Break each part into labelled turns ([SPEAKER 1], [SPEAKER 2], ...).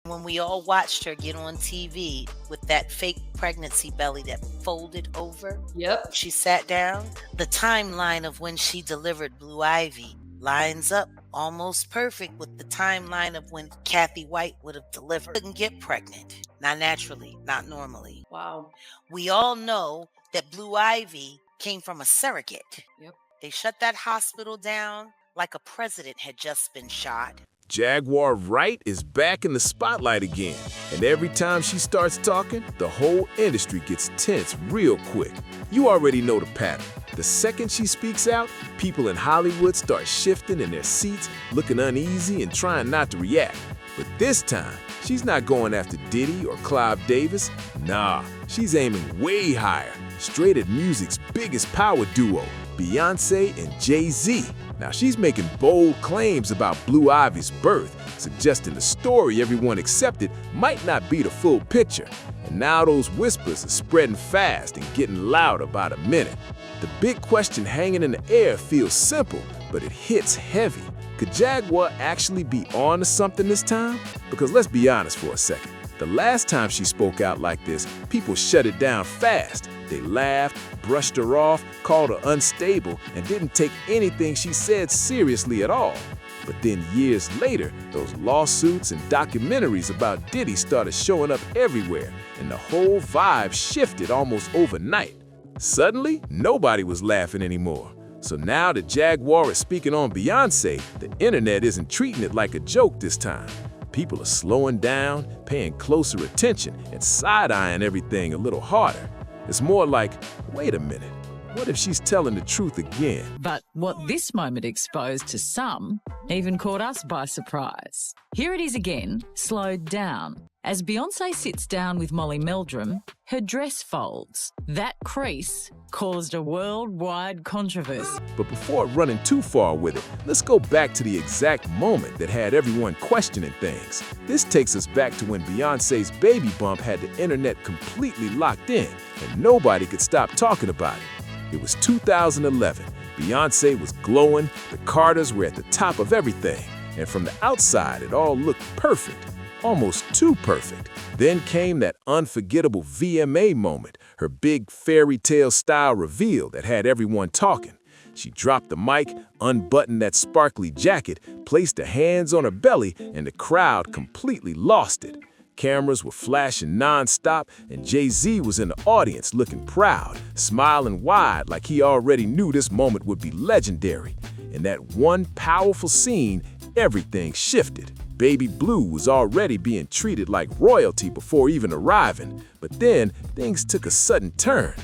[SPEAKER 1] When we all watched her get on TV with that fake pregnancy belly that folded over,
[SPEAKER 2] Yep.
[SPEAKER 1] she sat down. The timeline of when she delivered Blue Ivy lines up almost perfect with the timeline of when Kathy White would have delivered. Couldn't get pregnant. Not naturally, not normally.
[SPEAKER 2] Wow.
[SPEAKER 1] We all know that Blue Ivy came from a surrogate.
[SPEAKER 2] Yep.
[SPEAKER 1] They shut that hospital down like a president had just been shot.
[SPEAKER 3] Jaguar Wright is back in the spotlight again, and every time she starts talking, the whole industry gets tense real quick. You already know the pattern. The second she speaks out, people in Hollywood start shifting in their seats, looking uneasy and trying not to react. But this time, she's not going after Diddy or Clive Davis. Nah, she's aiming way higher, straight at music's biggest power duo, Beyonce and Jay-Z. Now, she's making bold claims about Blue Ivy's birth, suggesting the story everyone accepted might not be the full picture. And now those whispers are spreading fast and getting louder by the minute. The big question hanging in the air feels simple, but it hits heavy. Could Jaguar actually be on to something this time? Because let's be honest for a second. The last time she spoke out like this, people shut it down fast. They laughed, brushed her off, called her unstable, and didn't take anything she said seriously at all. But then years later, those lawsuits and documentaries about Diddy started showing up everywhere, and the whole vibe shifted almost overnight. Suddenly, nobody was laughing anymore. So now that Jaguar is speaking on Beyonce, the internet isn't treating it like a joke this time. People are slowing down, paying closer attention, and side-eyeing everything a little harder. It's more like, wait a minute, what if she's telling the truth again?
[SPEAKER 4] But what this moment exposed to some even caught us by surprise. Here it is again, slowed down. As Beyonce sits down with Molly Meldrum, her dress folds. That crease caused a worldwide controversy.
[SPEAKER 3] But before running too far with it, let's go back to the exact moment that had everyone questioning things. This takes us back to when Beyonce's baby bump had the internet completely locked in, and nobody could stop talking about it. It was 2011. Beyonce was glowing, the Carters were at the top of everything, and from the outside it all looked perfect. Almost too perfect. Then came that unforgettable VMA moment, her big fairy tale style reveal that had everyone talking. She dropped the mic, unbuttoned that sparkly jacket, placed her hands on her belly, and the crowd completely lost it. Cameras were flashing non-stop, and Jay-Z was in the audience looking proud, smiling wide like he already knew this moment would be legendary. In that one powerful scene, everything shifted. Baby Blue was already being treated like royalty before even arriving, but then things took a sudden turn.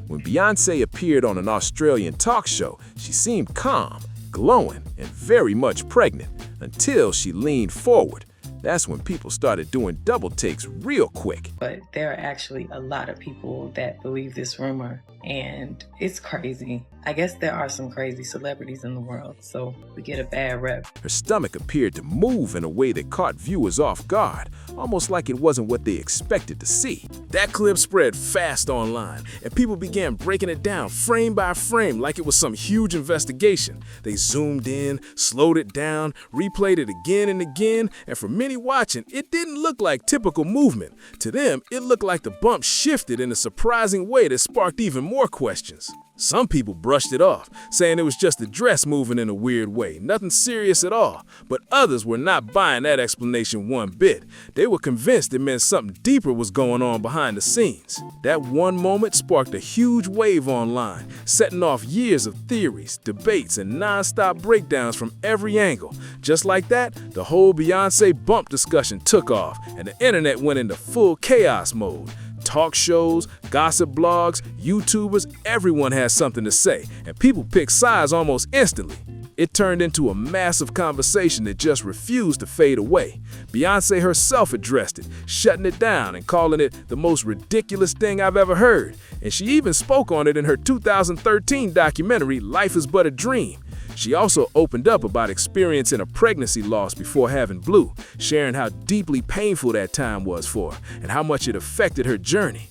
[SPEAKER 3] When Beyonce appeared on an Australian talk show, she seemed calm, glowing, and very much pregnant, until she leaned forward. That's when people started doing double takes real quick.
[SPEAKER 5] But there are actually a lot of people that believe this rumor, and it's crazy. I guess there are some crazy celebrities in the world, so we get a bad rep.
[SPEAKER 3] Her stomach appeared to move in a way that caught viewers off guard, almost like it wasn't what they expected to see. That clip spread fast online, and people began breaking it down frame by frame like it was some huge investigation. They zoomed in, slowed it down, replayed it again and again, and for many watching, it didn't look like typical movement. To them, it looked like the bump shifted in a surprising way that sparked even more questions. Some people brushed it off, saying it was just the dress moving in a weird way, nothing serious at all. But others were not buying that explanation one bit. They were convinced it meant something deeper was going on behind the scenes. That one moment sparked a huge wave online, setting off years of theories, debates, and non-stop breakdowns from every angle. Just like that, the whole Beyonce bump discussion took off, and the internet went into full chaos mode. Talk shows, gossip blogs, YouTubers, everyone has something to say, and people pick sides almost instantly. It turned into a massive conversation that just refused to fade away. Beyonce herself addressed it, shutting it down and calling it the most ridiculous thing I've ever heard. And she even spoke on it in her 2013 documentary, Life is But a Dream. She also opened up about experiencing a pregnancy loss before having Blue, sharing how deeply painful that time was for her and how much it affected her journey.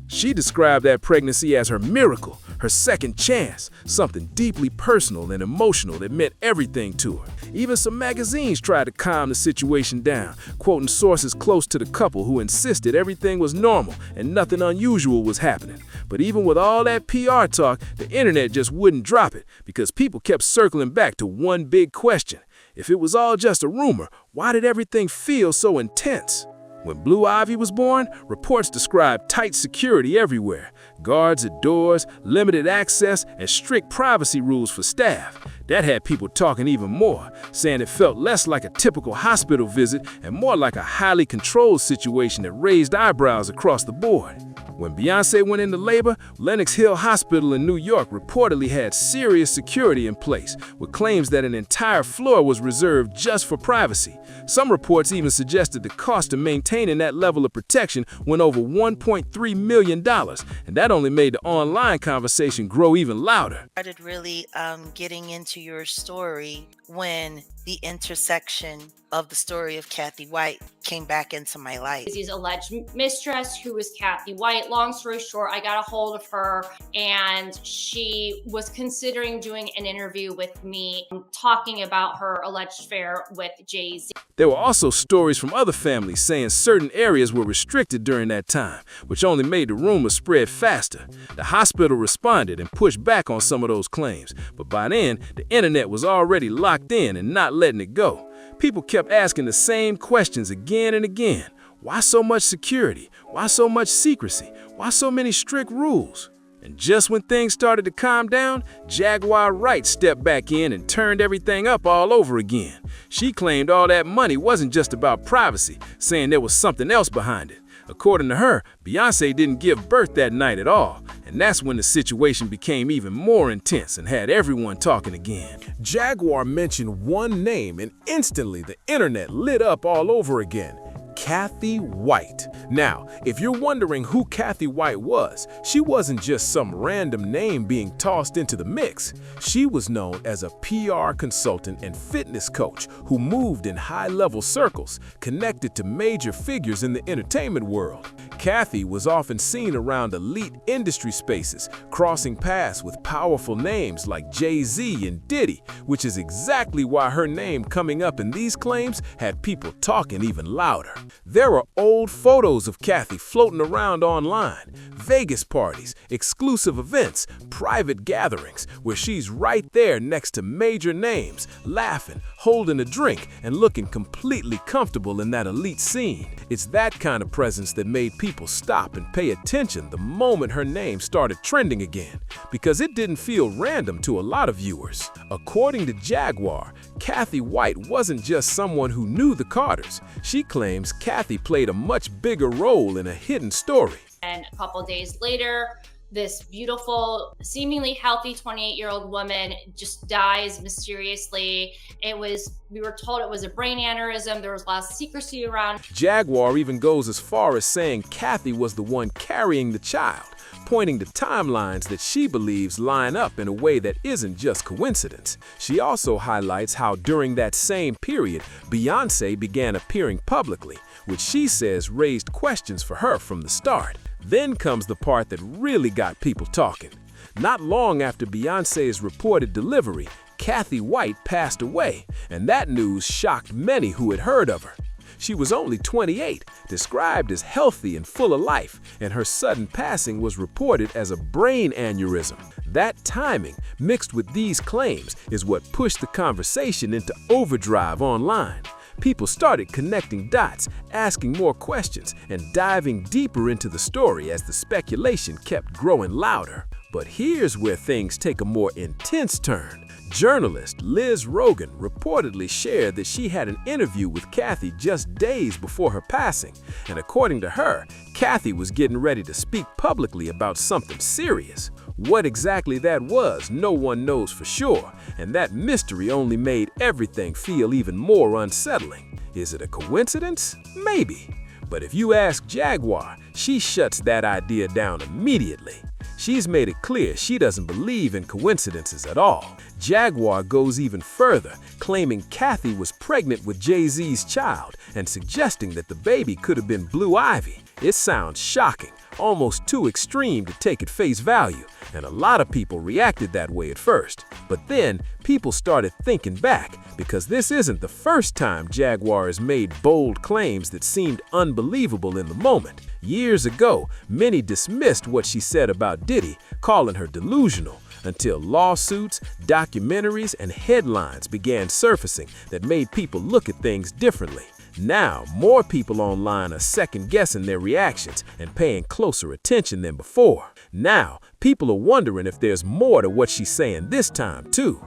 [SPEAKER 3] She described that pregnancy as her miracle, her second chance, something deeply personal and emotional that meant everything to her. Even some magazines tried to calm the situation down, quoting sources close to the couple who insisted everything was normal and nothing unusual was happening. But even with all that PR talk, the internet just wouldn't drop it because people kept circling back to one big question. If it was all just a rumor, why did everything feel so intense? When Blue Ivy was born, reports described tight security everywhere, guards at doors, limited access, and strict privacy rules for staff. That had people talking even more, saying it felt less like a typical hospital visit and more like a highly controlled situation that raised eyebrows across the board. When Beyonce went into labor, Lenox Hill Hospital in New York reportedly had serious security in place, with claims that an entire floor was reserved just for privacy. Some reports even suggested the cost of maintaining that level of protection went over $1.3 million, and that only made the online conversation grow even louder.
[SPEAKER 1] Started really getting into your story when the intersection of the story of Kathy White came back into my life.
[SPEAKER 2] His alleged mistress, who was Kathy White. Long story short, I got a hold of her and she was considering doing an interview with me, talking about her alleged affair with Jay-Z.
[SPEAKER 3] There were also stories from other families saying certain areas were restricted during that time, which only made the rumors spread faster. The hospital responded and pushed back on some of those claims, but by then, the internet was already locked in and not letting it go. People kept asking the same questions again and again. Why so much security? Why so much secrecy? Why so many strict rules? And just when things started to calm down, Jaguar Wright stepped back in and turned everything up all over again. She claimed all that money wasn't just about privacy, saying there was something else behind it. According to her, Beyonce didn't give birth that night at all, and that's when the situation became even more intense and had everyone talking again.
[SPEAKER 6] Jaguar mentioned one name and instantly the internet lit up all over again. Kathy White. Now, if you're wondering who Kathy White was, she wasn't just some random name being tossed into the mix. She was known as a PR consultant and fitness coach who moved in high-level circles, connected to major figures in the entertainment world. Kathy was often seen around elite industry spaces, crossing paths with powerful names like Jay-Z and Diddy, which is exactly why her name coming up in these claims had people talking even louder. There are old photos of Kathy floating around online, Vegas parties, exclusive events, private gatherings, where she's right there next to major names, laughing, holding a drink, and looking completely comfortable in that elite scene. It's that kind of presence that made people stop and pay attention the moment her name started trending again, because it didn't feel random to a lot of viewers. According to Jaguar, Kathy White wasn't just someone who knew the Carters. She claims Kathy played a much bigger role in a hidden story.
[SPEAKER 2] And a couple days later, this beautiful, seemingly healthy 28-year-old woman just dies mysteriously. We were told it was a brain aneurysm. There was a lot of secrecy around.
[SPEAKER 3] Jaguar even goes as far as saying Kathy was the one carrying the child, pointing to timelines that she believes line up in a way that isn't just coincidence. She also highlights how during that same period, Beyonce began appearing publicly, which she says raised questions for her from the start. Then comes the part that really got people talking. Not long after Beyonce's reported delivery, Kathy White passed away, and that news shocked many who had heard of her. She was only 28, described as healthy and full of life, and her sudden passing was reported as a brain aneurysm. That timing, mixed with these claims, is what pushed the conversation into overdrive online. People started connecting dots, asking more questions, and diving deeper into the story as the speculation kept growing louder. But here's where things take a more intense turn. Journalist Liz Rogan reportedly shared that she had an interview with Kathy just days before her passing, and according to her, Kathy was getting ready to speak publicly about something serious. What exactly that was, no one knows for sure, and that mystery only made everything feel even more unsettling. Is it a coincidence? Maybe. But if you ask Jaguar, she shuts that idea down immediately. She's made it clear she doesn't believe in coincidences at all. Jaguar goes even further, claiming Kathy was pregnant with Jay-Z's child and suggesting that the baby could have been Blue Ivy.
[SPEAKER 6] It sounds shocking, almost too extreme to take at face value, and a lot of people reacted that way at first. But then, people started thinking back, because this isn't the first time Jaguar has made bold claims that seemed unbelievable in the moment. Years ago, many dismissed what she said about Diddy, calling her delusional, until lawsuits, documentaries, and headlines began surfacing that made people look at things differently. Now, more people online are second-guessing their reactions and paying closer attention than before. Now, people are wondering if there's more to what she's saying this time, too.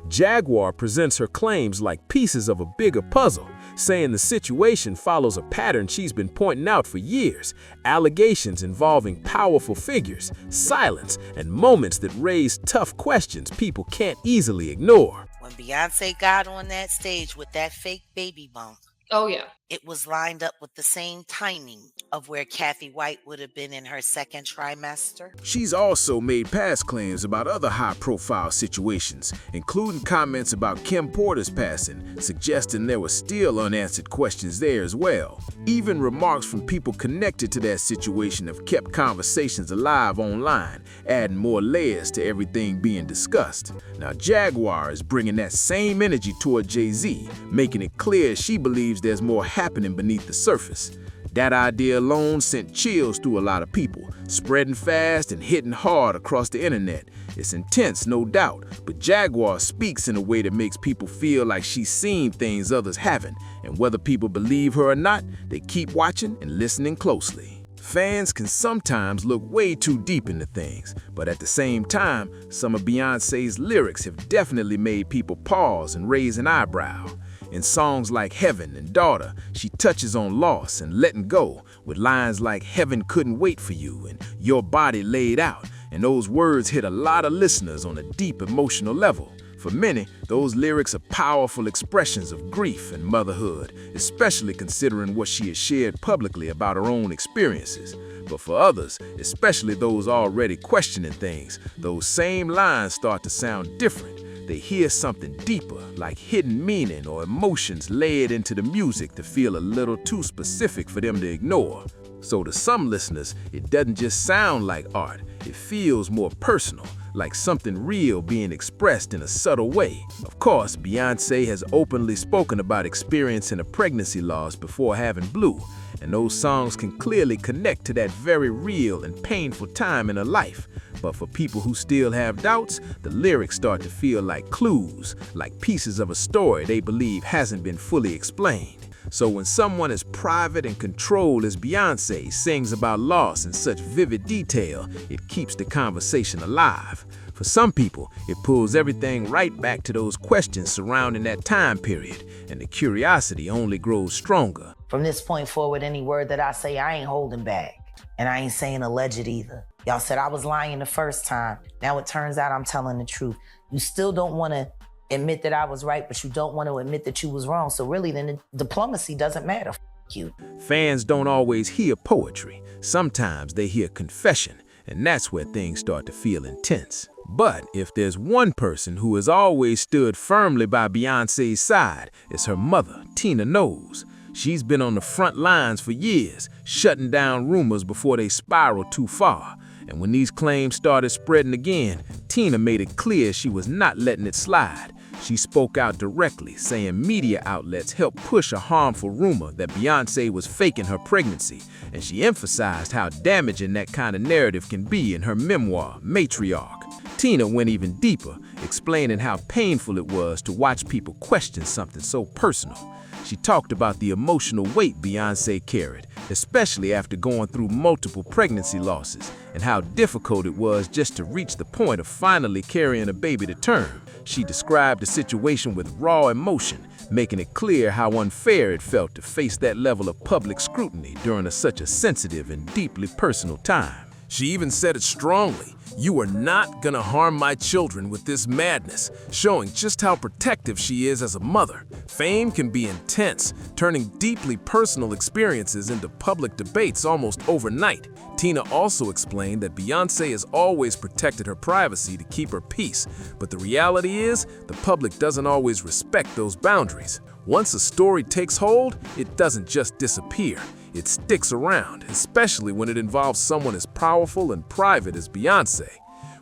[SPEAKER 6] Jaguar presents her claims like pieces of a bigger puzzle, saying the situation follows a pattern she's been pointing out for years: allegations involving powerful figures, silence, and moments that raise tough questions people can't easily ignore.
[SPEAKER 1] When Beyonce got on that stage with that fake baby bump,
[SPEAKER 2] Oh, yeah.
[SPEAKER 1] it was lined up with the same timing of where Kathy White would have been in her second trimester.
[SPEAKER 3] She's also made past claims about other high-profile situations, including comments about Kim Porter's passing, suggesting there were still unanswered questions there as well. Even remarks from people connected to that situation have kept conversations alive online, adding more layers to everything being discussed. Now, Jaguar is bringing that same energy toward Jay-Z, making it clear she believes there's more happening beneath the surface. That idea alone sent chills through a lot of people, spreading fast and hitting hard across the internet. It's intense, no doubt, but Jaguar speaks in a way that makes people feel like she's seen things others haven't, and whether people believe her or not, they keep watching and listening closely. Fans can sometimes look way too deep into things, but at the same time, some of Beyonce's lyrics have definitely made people pause and raise an eyebrow. In songs like Heaven and Daughter, she touches on loss and letting go, with lines like "Heaven couldn't wait for you" and "Your body laid out," and those words hit a lot of listeners on a deep emotional level. For many, those lyrics are powerful expressions of grief and motherhood, especially considering what she has shared publicly about her own experiences. But for others, especially those already questioning things, those same lines start to sound different. They hear something deeper, like hidden meaning or emotions layered into the music to feel a little too specific for them to ignore. So to some listeners, it doesn't just sound like art, it feels more personal, like something real being expressed in a subtle way. Of course, Beyonce has openly spoken about experiencing a pregnancy loss before having Blue, and those songs can clearly connect to that very real and painful time in her life. But for people who still have doubts, the lyrics start to feel like clues, like pieces of a story they believe hasn't been fully explained. So when someone as private and controlled as Beyonce sings about loss in such vivid detail, it keeps the conversation alive. For some people, it pulls everything right back to those questions surrounding that time period, and the curiosity only grows stronger.
[SPEAKER 1] From this point forward, any word that I say, I ain't holding back. And I ain't saying alleged either. Y'all said I was lying the first time. Now it turns out I'm telling the truth. You still don't want to admit that I was right, but you don't want to admit that you was wrong. So really, then the diplomacy doesn't matter. F you.
[SPEAKER 6] Fans don't always hear poetry. Sometimes they hear confession, and that's where things start to feel intense. But if there's one person who has always stood firmly by Beyonce's side, it's her mother, Tina Knowles. She's been on the front lines for years, shutting down rumors before they spiral too far. And when these claims started spreading again, Tina made it clear she was not letting it slide. She spoke out directly, saying media outlets helped push a harmful rumor that Beyonce was faking her pregnancy, and she emphasized how damaging that kind of narrative can be in her memoir, Matriarch. Tina went even deeper, explaining how painful it was to watch people question something so personal. She talked about the emotional weight Beyonce carried, especially after going through multiple pregnancy losses, and how difficult it was just to reach the point of finally carrying a baby to term. She described the situation with raw emotion, making it clear how unfair it felt to face that level of public scrutiny during such a sensitive and deeply personal time.
[SPEAKER 3] She even said it strongly: "You are not gonna harm my children with this madness," showing just how protective she is as a mother. Fame can be intense, turning deeply personal experiences into public debates almost overnight. Tina also explained that Beyonce has always protected her privacy to keep her peace, but the reality is, the public doesn't always respect those boundaries. Once a story takes hold, it doesn't just disappear.
[SPEAKER 6] it sticks around, especially when it involves someone as powerful and private as Beyonce.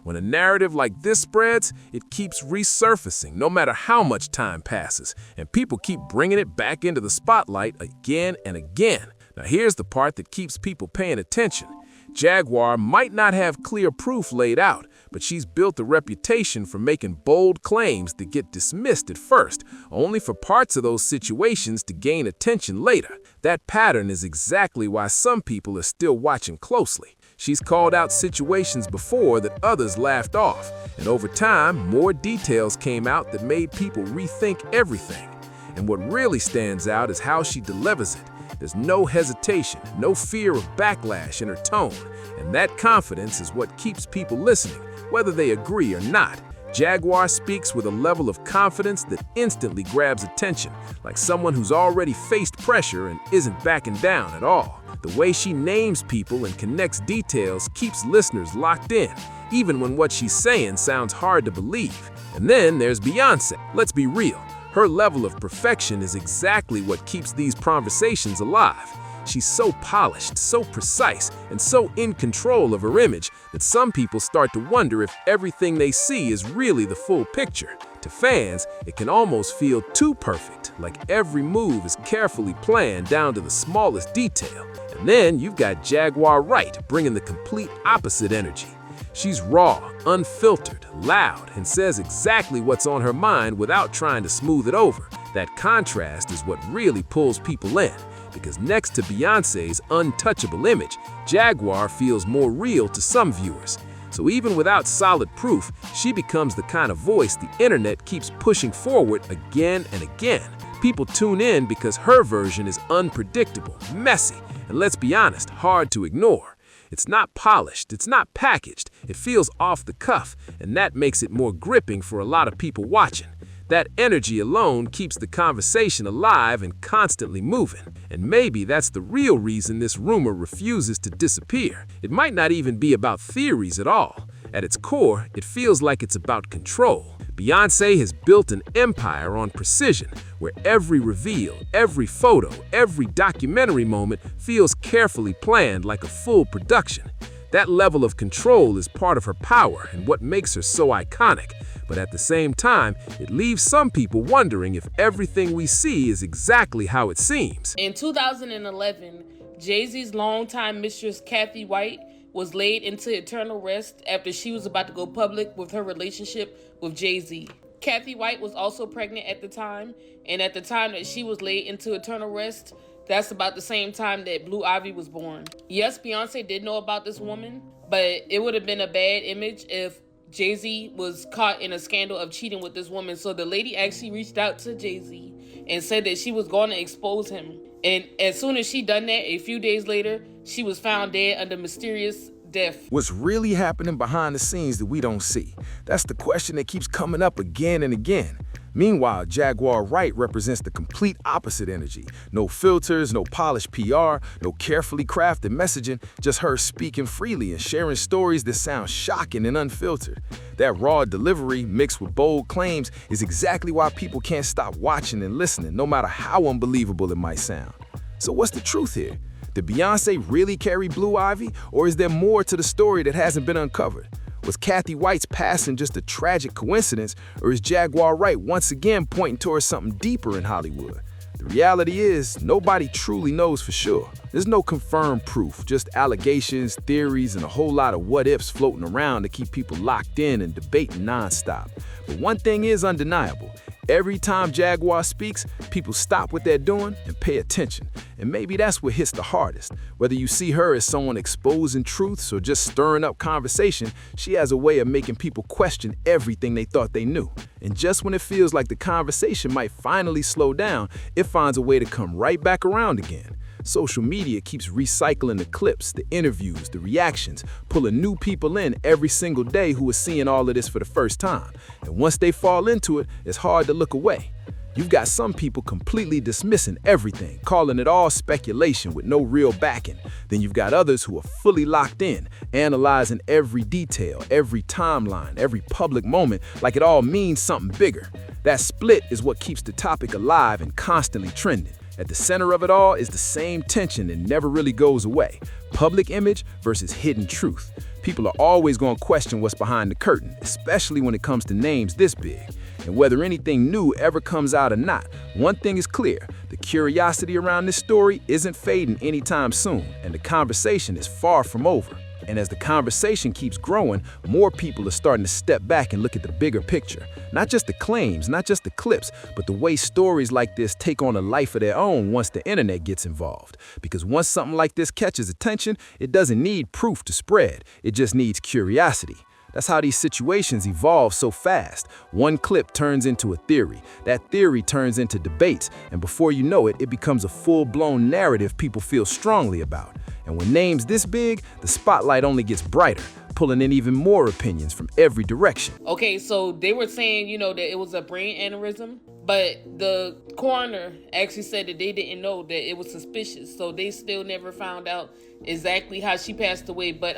[SPEAKER 6] When a narrative like this spreads, it keeps resurfacing no matter how much time passes, and people keep bringing it back into the spotlight again and again. Now here's the part that keeps people paying attention. Jaguar might not have clear proof laid out, but she's built a reputation for making bold claims that get dismissed at first, only for parts of those situations to gain attention later. That pattern is exactly why some people are still watching closely. She's called out situations before that others laughed off, and over time, more details came out that made people rethink everything. And what really stands out is how she delivers it. There's no hesitation, no fear of backlash in her tone, and that confidence is what keeps people listening, whether they agree or not. Jaguar speaks with a level of confidence that instantly grabs attention, like someone who's already faced pressure and isn't backing down at all. The way she names people and connects details keeps listeners locked in, even when what she's saying sounds hard to believe. And then there's Beyonce. Let's be real. Her level of perfection is exactly what keeps these conversations alive. She's so polished, so precise, and so in control of her image that some people start to wonder if everything they see is really the full picture. To fans, it can almost feel too perfect, like every move is carefully planned down to the smallest detail. And then you've got Jaguar Wright bringing the complete opposite energy. She's raw, unfiltered, loud, and says exactly what's on her mind without trying to smooth it over. That contrast is what really pulls people in, because next to Beyonce's untouchable image, Jaguar feels more real to some viewers. So even without solid proof, she becomes the kind of voice the internet keeps pushing forward again and again. People tune in because her version is unpredictable, messy, and let's be honest, hard to ignore. It's not polished, it's not packaged, it feels off the cuff, and that makes it more gripping for a lot of people watching. That energy alone keeps the conversation alive and constantly moving. And maybe that's the real reason this rumor refuses to disappear. It might not even be about theories at all. At its core, it feels like it's about control. Beyonce has built an empire on precision, where every reveal, every photo, every documentary moment feels carefully planned like a full production. That level of control is part of her power and what makes her so iconic. But at the same time, it leaves some people wondering if everything we see is exactly how it seems.
[SPEAKER 7] In 2011, Jay-Z's longtime mistress, Kathy White, was laid into eternal rest after she was about to go public with her relationship with Jay-Z. Kathy White was also pregnant at the time, and at the time that she was laid into eternal rest, that's about the same time that Blue Ivy was born. Yes, Beyonce did know about this woman, but it would have been a bad image if Jay-Z was caught in a scandal of cheating with this woman. So the lady actually reached out to Jay-Z and said that she was going to expose him. And as soon as she done that, a few days later, she was found dead under mysterious death.
[SPEAKER 6] What's really happening behind the scenes that we don't see? That's the question that keeps coming up again and again. Meanwhile, Jaguar Wright represents the complete opposite energy. No filters, no polished PR, no carefully crafted messaging, just her speaking freely and sharing stories that sound shocking and unfiltered. That raw delivery mixed with bold claims is exactly why people can't stop watching and listening, no matter how unbelievable it might sound. So what's the truth here? Did Beyonce really carry Blue Ivy, or is there more to the story that hasn't been uncovered? Was Kathy White's passing just a tragic coincidence, or is Jaguar Wright once again pointing towards something deeper in Hollywood? The reality is, nobody truly knows for sure. There's no confirmed proof, just allegations, theories, and a whole lot of what-ifs floating around to keep people locked in and debating nonstop. But one thing is undeniable. Every time Jaguar speaks, people stop what they're doing and pay attention. And maybe that's what hits the hardest. Whether you see her as someone exposing truths or just stirring up conversation, she has a way of making people question everything they thought they knew. And just when it feels like the conversation might finally slow down, it finds a way to come right back around again. Social media keeps recycling the clips, the interviews, the reactions, pulling new people in every single day who are seeing all of this for the first time. And once they fall into it, it's hard to look away. You've got some people completely dismissing everything, calling it all speculation with no real backing. Then you've got others who are fully locked in, analyzing every detail, every timeline, every public moment like it all means something bigger. That split is what keeps the topic alive and constantly trending. At the center of it all is the same tension that never really goes away: public image versus hidden truth. People are always going to question what's behind the curtain, especially when it comes to names this big. And whether anything new ever comes out or not, one thing is clear: the curiosity around this story isn't fading anytime soon, and the conversation is far from over. And as the conversation keeps growing, more people are starting to step back and look at the bigger picture. Not just the claims, not just the clips, but the way stories like this take on a life of their own once the internet gets involved. Because once something like this catches attention, it doesn't need proof to spread, it just needs curiosity. That's how these situations evolve so fast. One clip turns into a theory. That theory turns into debates, and before you know it, it becomes a full-blown narrative people feel strongly about. And when names this big, the spotlight only gets brighter, pulling in even more opinions from every direction.
[SPEAKER 7] Okay, so they were saying, that it was a brain aneurysm, but the coroner actually said that they didn't know, that it was suspicious. So they still never found out exactly how she passed away, but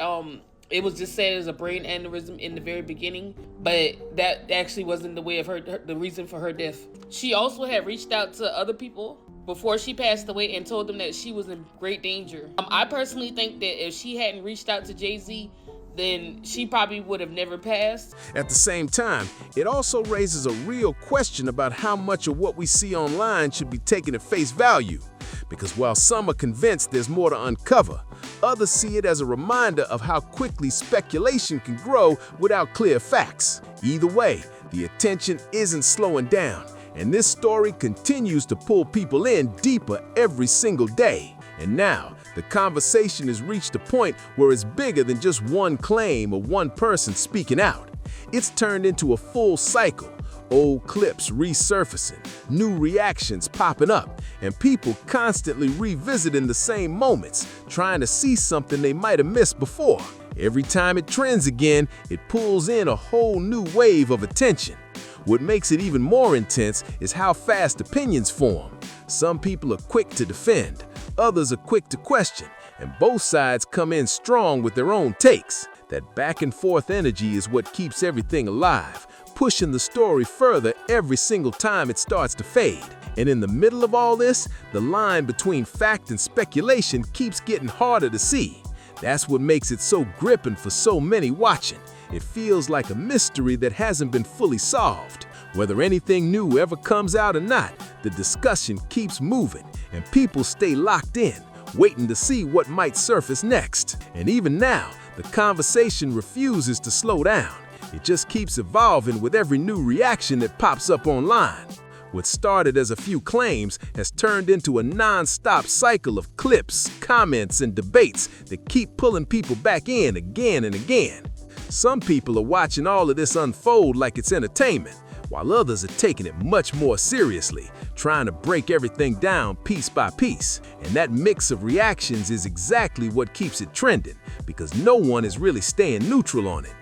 [SPEAKER 7] it was just said as a brain aneurysm in the very beginning, but that actually wasn't the way of the reason for her death. She also had reached out to other people before she passed away and told them that she was in great danger. I personally think that if she hadn't reached out to Jay-Z, then she probably would have never passed.
[SPEAKER 6] At the same time, it also raises a real question about how much of what we see online should be taken at face value. Because while some are convinced there's more to uncover, others see it as a reminder of how quickly speculation can grow without clear facts. Either way, the attention isn't slowing down, and this story continues to pull people in deeper every single day. And now, the conversation has reached a point where it's bigger than just one claim or one person speaking out. It's turned into a full cycle. Old clips resurfacing, new reactions popping up, and people constantly revisiting the same moments, trying to see something they might have missed before. Every time it trends again, it pulls in a whole new wave of attention. What makes it even more intense is how fast opinions form. Some people are quick to defend, others are quick to question, and both sides come in strong with their own takes. That back and forth energy is what keeps everything alive, pushing the story further every single time it starts to fade. And in the middle of all this, the line between fact and speculation keeps getting harder to see. That's what makes it so gripping for so many watching. It feels like a mystery that hasn't been fully solved. Whether anything new ever comes out or not, the discussion keeps moving, and people stay locked in, waiting to see what might surface next. And even now, the conversation refuses to slow down. It just keeps evolving with every new reaction that pops up online. What started as a few claims has turned into a non-stop cycle of clips, comments, and debates that keep pulling people back in again and again. Some people are watching all of this unfold like it's entertainment, while others are taking it much more seriously, trying to break everything down piece by piece. And that mix of reactions is exactly what keeps it trending, because no one is really staying neutral on it.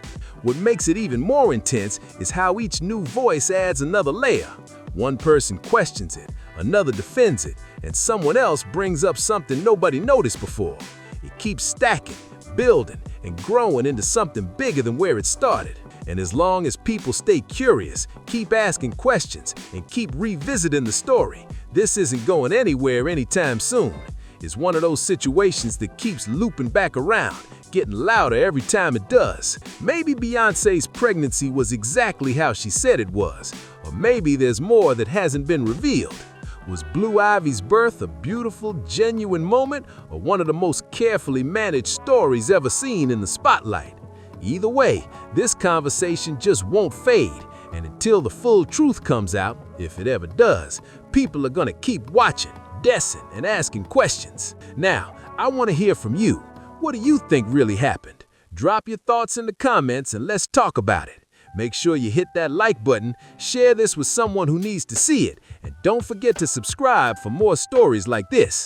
[SPEAKER 6] What makes it even more intense is how each new voice adds another layer. One person questions it, another defends it, and someone else brings up something nobody noticed before. It keeps stacking, building, and growing into something bigger than where it started. And as long as people stay curious, keep asking questions, and keep revisiting the story, this isn't going anywhere anytime soon. It's one of those situations that keeps looping back around, getting louder every time it does. Maybe Beyonce's pregnancy was exactly how she said it was, or maybe there's more that hasn't been revealed. Was Blue Ivy's birth a beautiful, genuine moment, or one of the most carefully managed stories ever seen in the spotlight? Either way, this conversation just won't fade, and until the full truth comes out, if it ever does, people are gonna keep watching, guessing, and asking questions. Now, I want to hear from you. What do you think really happened? Drop your thoughts in the comments and let's talk about it. Make sure you hit that like button, share this with someone who needs to see it, and don't forget to subscribe for more stories like this.